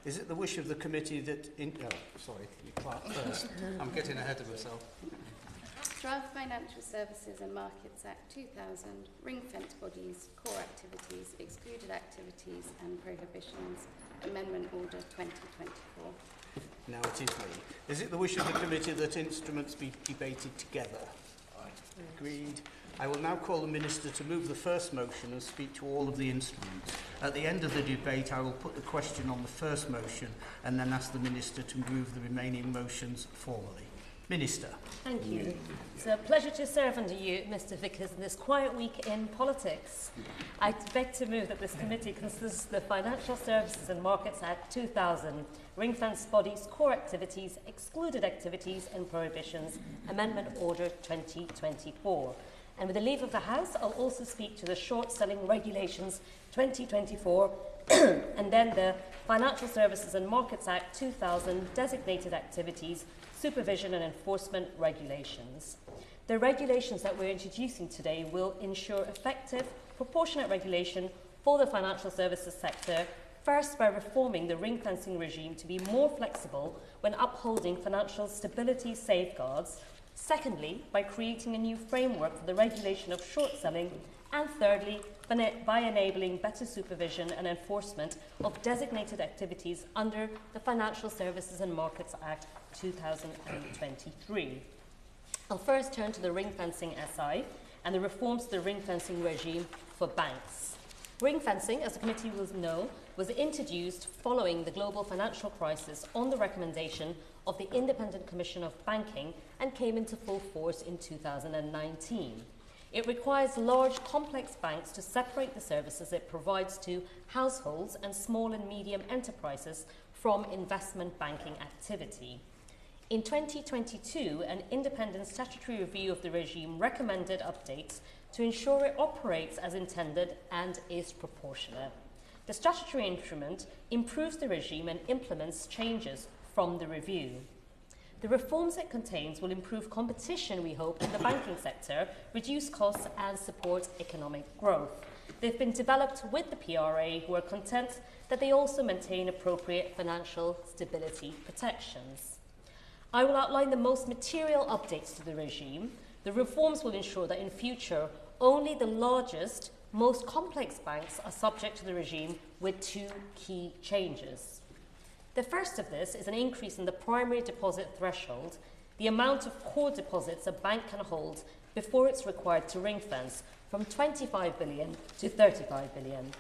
Is it the wish of the committee that... sorry, you clap first. I'm getting ahead of myself. Draft Financial Services and Markets Act 2000, ring-fence bodies, core activities, excluded activities and prohibitions, Amendment Order 2024. Now it is me. Is it the wish of the committee that instruments be debated together? Agreed. I will now call the Minister to move the first motion and speak to all of the instruments. At the end of the debate, I will put the question on the first motion and then ask the Minister to move the remaining motions formally. Minister. Thank you. It's a pleasure to serve under you, Mr Vickers, in this quiet week in politics. I beg to move that this committee considers the Financial Services and Markets Act 2000, ring-fenced bodies, core activities, excluded activities and prohibitions, Amendment Order 2024. And with the leave of the House, I'll also speak to the short-selling regulations 2024 and then the Financial Services and Markets Act 2000, designated activities, supervision and enforcement regulations. The regulations that we're introducing today will ensure effective, proportionate regulation for the financial services sector, first by reforming the ring-fencing regime to be more flexible when upholding financial stability safeguards, secondly, by creating a new framework for the regulation of short selling, and thirdly, by enabling better supervision and enforcement of designated activities under the Financial Services and Markets Act 2023. I'll first turn to the ring-fencing SI and the reforms to the ring-fencing regime for banks. Ring-fencing, as the committee will know, was introduced following the global financial crisis on the recommendation of the Independent Commission of Banking and came into full force in 2019. It requires large, complex banks to separate the services it provides to households and small and medium enterprises from investment banking activity. In 2022, an independent statutory review of the regime recommended updates to ensure it operates as intended and is proportionate. The statutory instrument improves the regime and implements changes from the review. The reforms it contains will improve competition, we hope, in the banking sector, reduce costs and support economic growth. They've been developed with the PRA, who are content that they also maintain appropriate financial stability protections. I will outline the most material updates to the regime. The reforms will ensure that in future, only the largest, most complex banks are subject to the regime with two key changes. The first of this is an increase in the primary deposit threshold, the amount of core deposits a bank can hold before it's required to ring-fence, from 25 billion to 35 billion.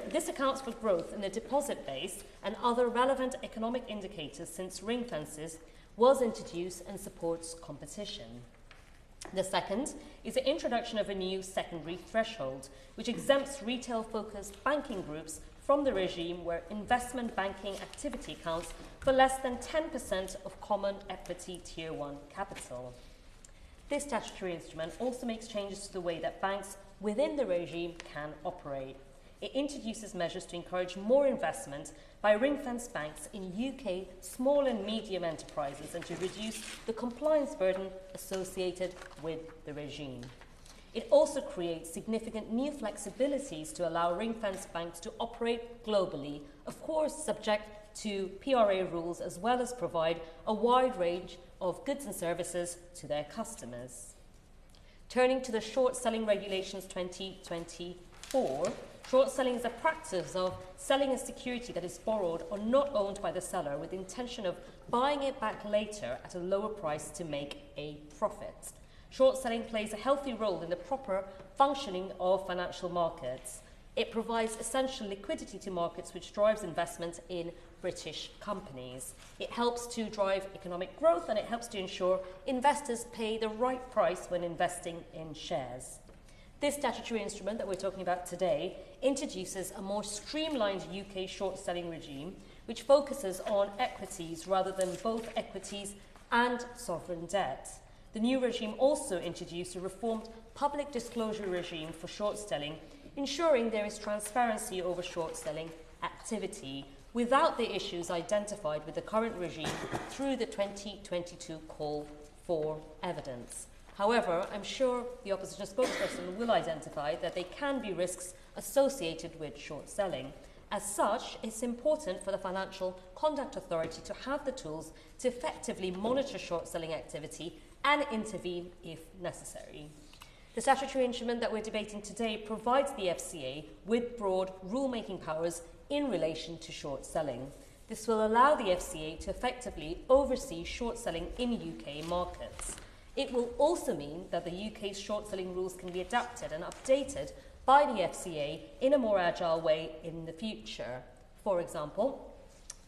This accounts for growth in the deposit base and other relevant economic indicators since ring-fences was introduced and supports competition. The second is the introduction of a new secondary threshold, which exempts retail-focused banking groups from the regime where investment banking activity counts for less than 10% of common equity Tier 1 capital. This statutory instrument also makes changes to the way that banks within the regime can operate. It introduces measures to encourage more investment by ring-fenced banks in UK small and medium enterprises and to reduce the compliance burden associated with the regime. It also creates significant new flexibilities to allow ring-fenced banks to operate globally, of course subject to PRA rules, as well as provide a wide range of goods and services to their customers. Turning to the Short Selling Regulations 2024, short selling is a practice of selling a security that is borrowed or not owned by the seller with the intention of buying it back later at a lower price to make a profit. Short selling plays a healthy role in the proper functioning of financial markets. It provides essential liquidity to markets, which drives investment in British companies. It helps to drive economic growth, and it helps to ensure investors pay the right price when investing in shares. This statutory instrument that we're talking about today introduces a more streamlined UK short selling regime, which focuses on equities rather than both equities and sovereign debt. The new regime also introduced a reformed public disclosure regime for short selling, ensuring there is transparency over short selling activity without the issues identified with the current regime through the 2022 call for evidence. However, I'm sure the opposition spokesperson will identify that there can be risks associated with short selling. As such, it's important for the Financial Conduct Authority to have the tools to effectively monitor short-selling activity and intervene if necessary. The statutory instrument that we're debating today provides the FCA with broad rulemaking powers in relation to short selling. This will allow the FCA to effectively oversee short selling in UK markets. It will also mean that the UK's short selling rules can be adapted and updated by the FCA in a more agile way in the future. For example,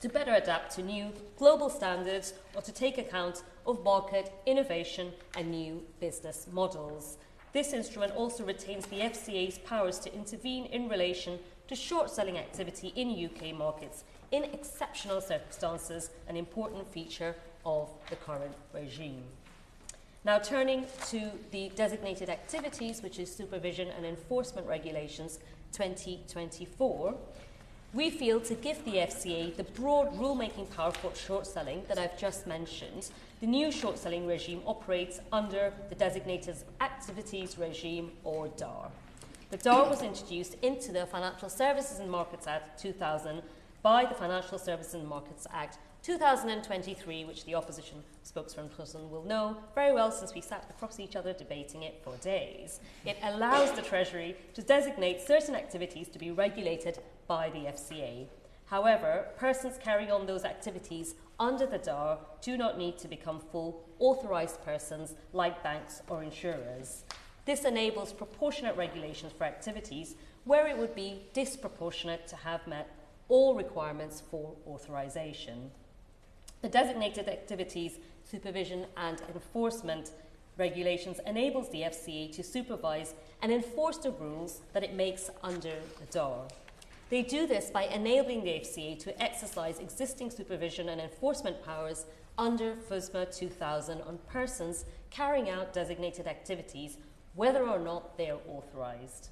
to better adapt to new global standards or to take account of market innovation and new business models. This instrument also retains the FCA's powers to intervene in relation to short-selling activity in UK markets in exceptional circumstances, an important feature of the current regime. Now turning to the designated activities, which is Supervision and Enforcement Regulations 2024, we feel to give the FCA the broad rulemaking power for short selling that I've just mentioned, the new short selling regime operates under the Designated Activities Regime, or DAR. The DAR was introduced into the Financial Services and Markets Act 2000 by the Financial Services and Markets Act 2023, which the opposition spokesperson will know very well since we sat across each other debating it for days. It allows the Treasury to designate certain activities to be regulated by the FCA. However, persons carrying on those activities under the DAR do not need to become full authorised persons like banks or insurers. This enables proportionate regulations for activities where it would be disproportionate to have met all requirements for authorisation. The Designated Activities, Supervision and Enforcement Regulations enables the FCA to supervise and enforce the rules that it makes under the DAR. They do this by enabling the FCA to exercise existing supervision and enforcement powers under FSMA 2000 on persons carrying out designated activities, whether or not they are authorised.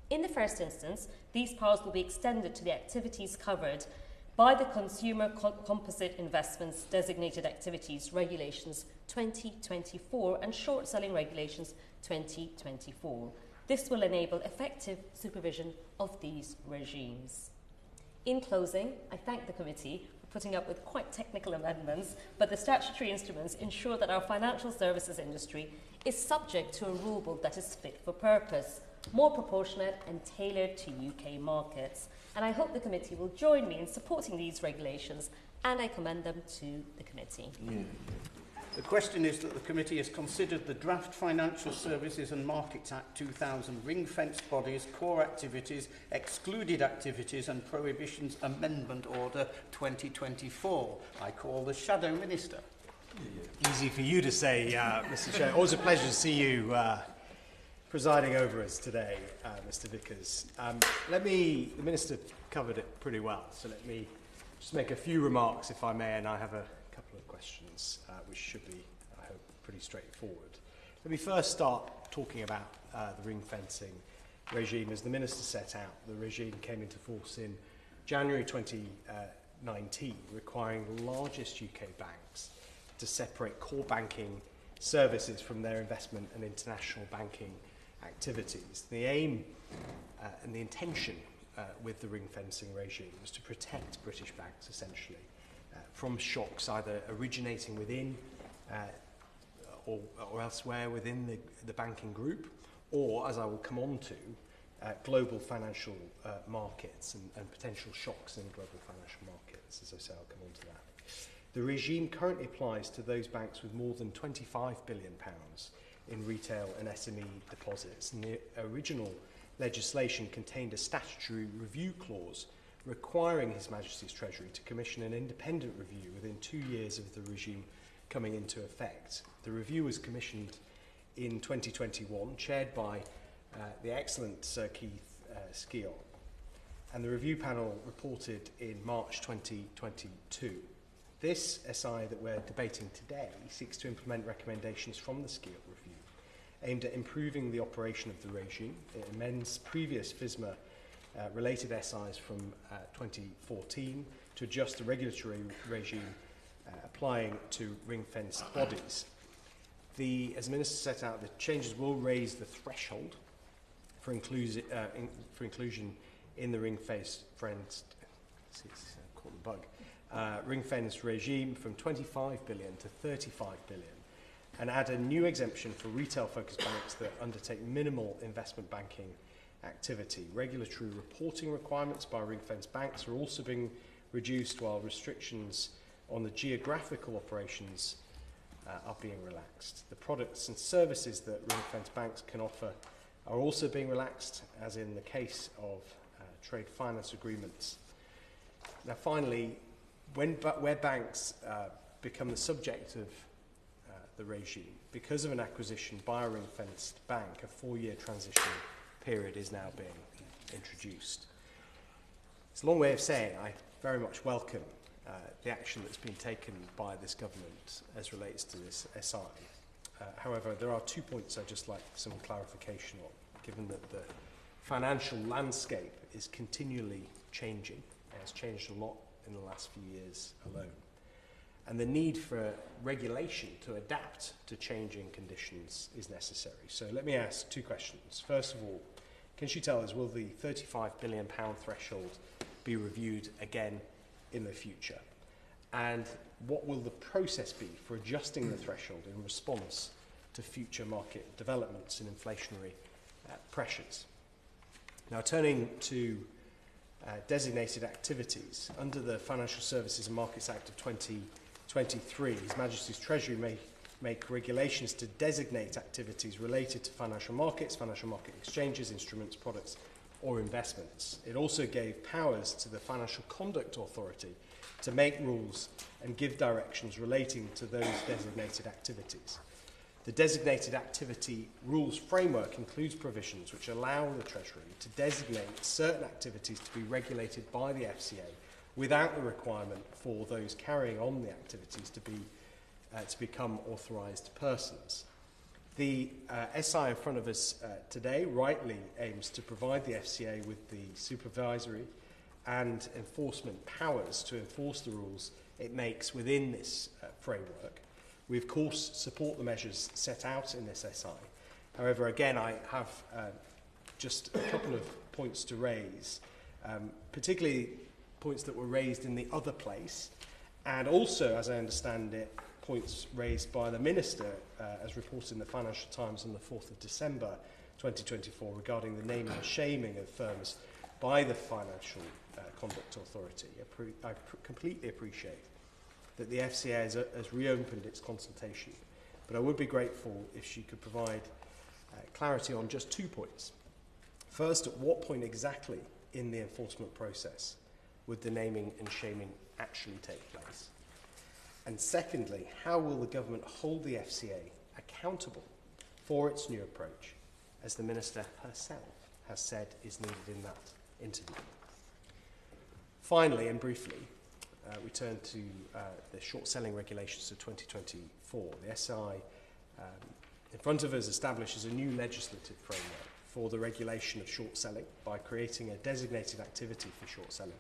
In the first instance, these powers will be extended to the activities covered by the Consumer Composite Investments Designated Activities Regulations 2024 and Short Selling Regulations 2024. This will enable effective supervision of these regimes. In closing, I thank the committee for putting up with quite technical amendments, but the statutory instruments ensure that our financial services industry is subject to a rulebook that is fit for purpose, more proportionate and tailored to UK markets. And I hope the committee will join me in supporting these regulations, and I commend them to the committee. The question is that the committee has considered the draft Financial Services and Markets Act 2000 ring-fenced bodies, core activities, excluded activities and prohibitions amendment order 2024. I call the Shadow Minister. Easy for you to say, Mr. Chair. Always a pleasure to see you presiding over us today, Mr. Vickers. The Minister covered it pretty well, so let me just make a few remarks, if I may, and I have a couple of questions, which should be, I hope, pretty straightforward. Let me first start talking about the ring-fencing regime. As the Minister set out, the regime came into force in January 2019, requiring the largest UK banks to separate core banking services from their investment and international banking activities. The aim and the intention with the ring-fencing regime was to protect British banks, essentially, from shocks either originating within or elsewhere within the banking group, or, as I will come on to, global financial markets and potential shocks in global financial markets. As I say, I'll come on to that. The regime currently applies to those banks with more than £25 billion in retail and SME deposits. And the original legislation contained a statutory review clause requiring His Majesty's Treasury to commission an independent review within 2 years of the regime coming into effect. The review was commissioned in 2021, chaired by the excellent Sir Keith Skeoch, and the review panel reported in March 2022. This SI that we're debating today seeks to implement recommendations from the Skeoch review aimed at improving the operation of the regime. It amends previous FSMA related SIs from 2014 to adjust the regulatory regime applying to ring-fenced bodies. As the Minister set out, the changes will raise the threshold for inclusion in the ring-fenced regime from 25 billion to 35 billion, and add a new exemption for retail-focused banks that undertake minimal investment banking activity. Regulatory reporting requirements by ring-fenced banks are also being reduced, while restrictions on the geographical operations are being relaxed. The products and services that ring-fenced banks can offer are also being relaxed, as in the case of trade finance agreements. Now finally, where banks become the subject of the regime, because of an acquisition by a ring-fenced bank, a 4-year transition period is now being introduced. It's a long way of saying I very much welcome the action that's been taken by this government as relates to this SI. However, there are 2 points I'd just like some clarification on, given that the financial landscape is continually changing. It has changed a lot in the last few years alone. And the need for regulation to adapt to changing conditions is necessary. So let me ask 2 questions. First of all, can she tell us, will the £35 billion threshold be reviewed again in the future? And what will the process be for adjusting the threshold in response to future market developments and inflationary pressures? Now, turning to designated activities, under the Financial Services and Markets Act of 2023, His Majesty's Treasury may make regulations to designate activities related to financial market exchanges, instruments, products, or investments. It also gave powers to the Financial Conduct Authority to make rules and give directions relating to those designated activities. The designated activity rules framework includes provisions which allow the Treasury to designate certain activities to be regulated by the FCA without the requirement for those carrying on the activities to become authorised persons. The SI in front of us today rightly aims to provide the FCA with the supervisory and enforcement powers to enforce the rules it makes within this framework. We, of course, support the measures set out in this SI. However, again, I have just a couple of points to raise, particularly points that were raised in the other place, and also, as I understand it, points raised by the Minister, as reported in the Financial Times on the 4th of December 2024, regarding the naming and shaming of firms by the Financial Conduct Authority. I completely appreciate that the FCA has reopened its consultation, but I would be grateful if she could provide clarity on just 2 points. First, at what point exactly in the enforcement process would the naming and shaming actually take place? And secondly, how will the government hold the FCA accountable for its new approach, as the Minister herself has said is needed in that interview? Finally, and briefly, we turn to the short selling regulations of 2024. The SI in front of us establishes a new legislative framework for the regulation of short selling by creating a designated activity for short selling,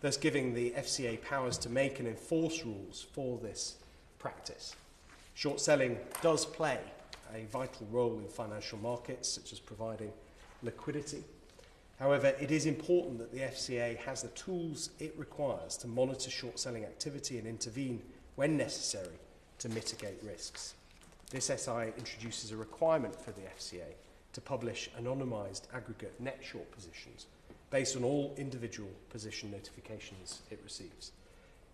thus giving the FCA powers to make and enforce rules for this practice. Short selling does play a vital role in financial markets, such as providing liquidity. However, it is important that the FCA has the tools it requires to monitor short selling activity and intervene when necessary to mitigate risks. This SI introduces a requirement for the FCA to publish anonymised aggregate net short positions based on all individual position notifications it receives.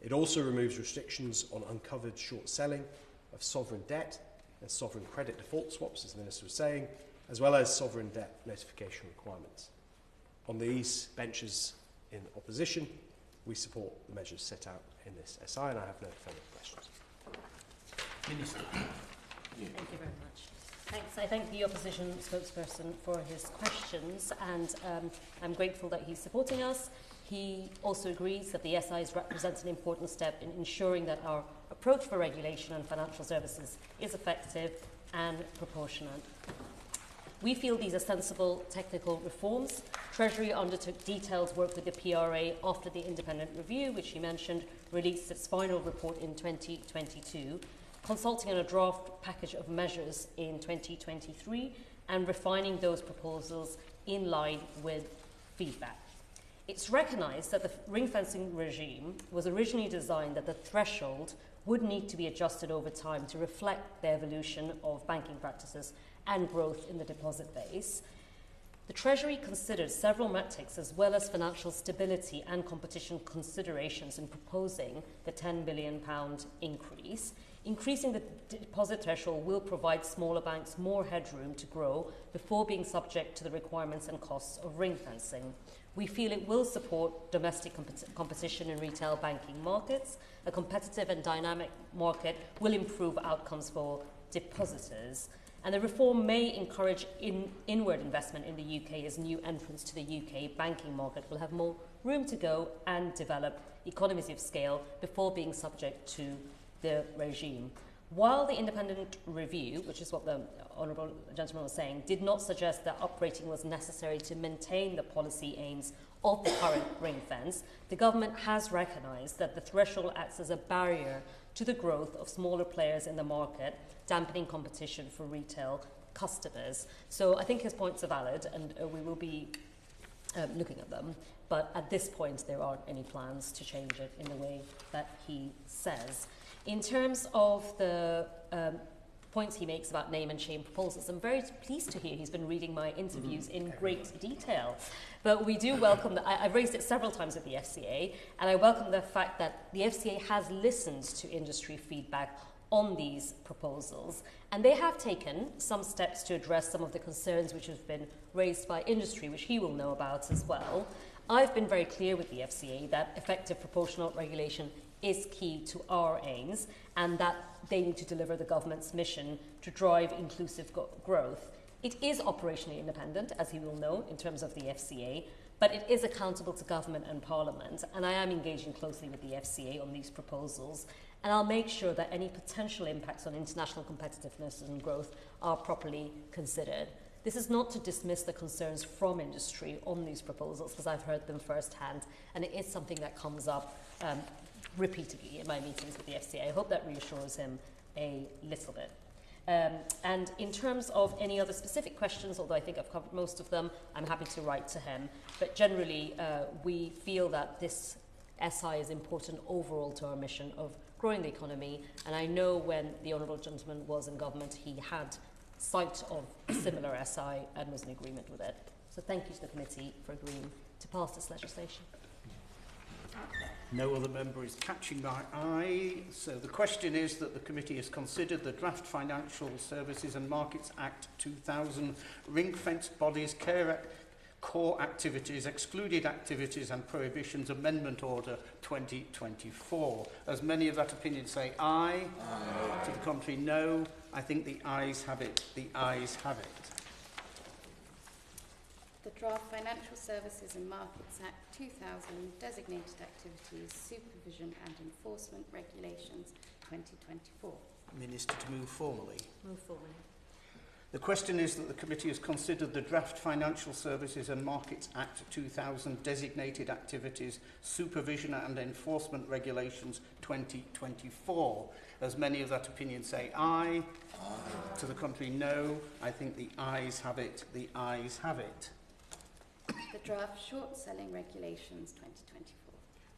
It also removes restrictions on uncovered short selling of sovereign debt and sovereign credit default swaps, as the Minister was saying, as well as sovereign debt notification requirements. On these benches in opposition, we support the measures set out in this SI, and I have no further questions. Minister. Thank you very much. Thanks. I thank the opposition spokesperson for his questions, and I'm grateful that he's supporting us. He also agrees that the SIs represent an important step in ensuring that our approach for regulation and financial services is effective and proportionate. We feel these are sensible technical reforms. Treasury undertook detailed work with the PRA after the independent review, which he mentioned, released its final report in 2022, consulting on a draft package of measures in 2023 and refining those proposals in line with feedback. It's recognised that the ring fencing regime was originally designed that the threshold would need to be adjusted over time to reflect the evolution of banking practices and growth in the deposit base. The Treasury considered several metrics as well as financial stability and competition considerations in proposing the £10 billion increase. Increasing the deposit threshold will provide smaller banks more headroom to grow before being subject to the requirements and costs of ring fencing. We feel it will support domestic competition in retail banking markets. A competitive and dynamic market will improve outcomes for depositors. And the reform may encourage inward investment in the UK as new entrants to the UK banking market will have more room to go and develop economies of scale before being subject to the regime. While the independent review, which is what the Honourable Gentleman was saying, did not suggest that uprating was necessary to maintain the policy aims of the current ring fence, the government has recognised that the threshold acts as a barrier to the growth of smaller players in the market, dampening competition for retail customers. So I think his points are valid, and we will be looking at them. But at this point, there aren't any plans to change it in the way that he says. In terms of the points he makes about name and shame proposals, I'm very pleased to hear he's been reading my interviews in great detail. But we do welcome that. I've raised it several times with the FCA, and I welcome the fact that the FCA has listened to industry feedback on these proposals, and they have taken some steps to address some of the concerns which have been raised by industry, which he will know about as well. I've been very clear with the FCA that effective proportional regulation is key to our aims, and that they need to deliver the government's mission to drive inclusive growth. It is operationally independent, as he will know, in terms of the FCA, but it is accountable to government and parliament, and I am engaging closely with the FCA on these proposals, and I'll make sure that any potential impacts on international competitiveness and growth are properly considered. This is not to dismiss the concerns from industry on these proposals, because I've heard them firsthand, and it is something that comes up repeatedly in my meetings with the FCA. I hope that reassures him a little bit. And in terms of any other specific questions, although I think I've covered most of them, I'm happy to write to him. But generally, we feel that this SI is important overall to our mission of growing the economy. And I know when the Honourable Gentleman was in government, he had sight of a similar SI and was in agreement with it. So thank you to the committee for agreeing to pass this legislation. No other member is catching my eye. So the question is that the committee has considered the Draft Financial Services and Markets Act 2000 ring-fenced bodies, core activities, excluded activities and prohibitions Amendment Order 2024. As many of that opinion say aye. Aye. To the contrary, no. I think the ayes have it. The ayes have it. The Draft Financial Services and Markets Act 2000 Designated Activities, Supervision and Enforcement Regulations 2024. Minister to move formally. Move formally. The question is that the committee has considered the Draft Financial Services and Markets Act 2000 Designated Activities, Supervision and Enforcement Regulations 2024. As many of that opinion say aye. Aye. To the contrary, no. I think the ayes have it. The ayes have it. The Draft Short Selling Regulations 2024.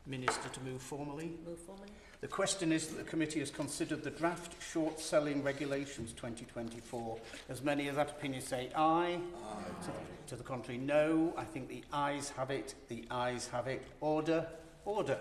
Minister to move formally. Move formally. The question is that the committee has considered the Draft Short Selling Regulations 2024. As many of that opinion say aye. Aye. To the contrary, no. I think the ayes have it. The ayes have it. Order. Order.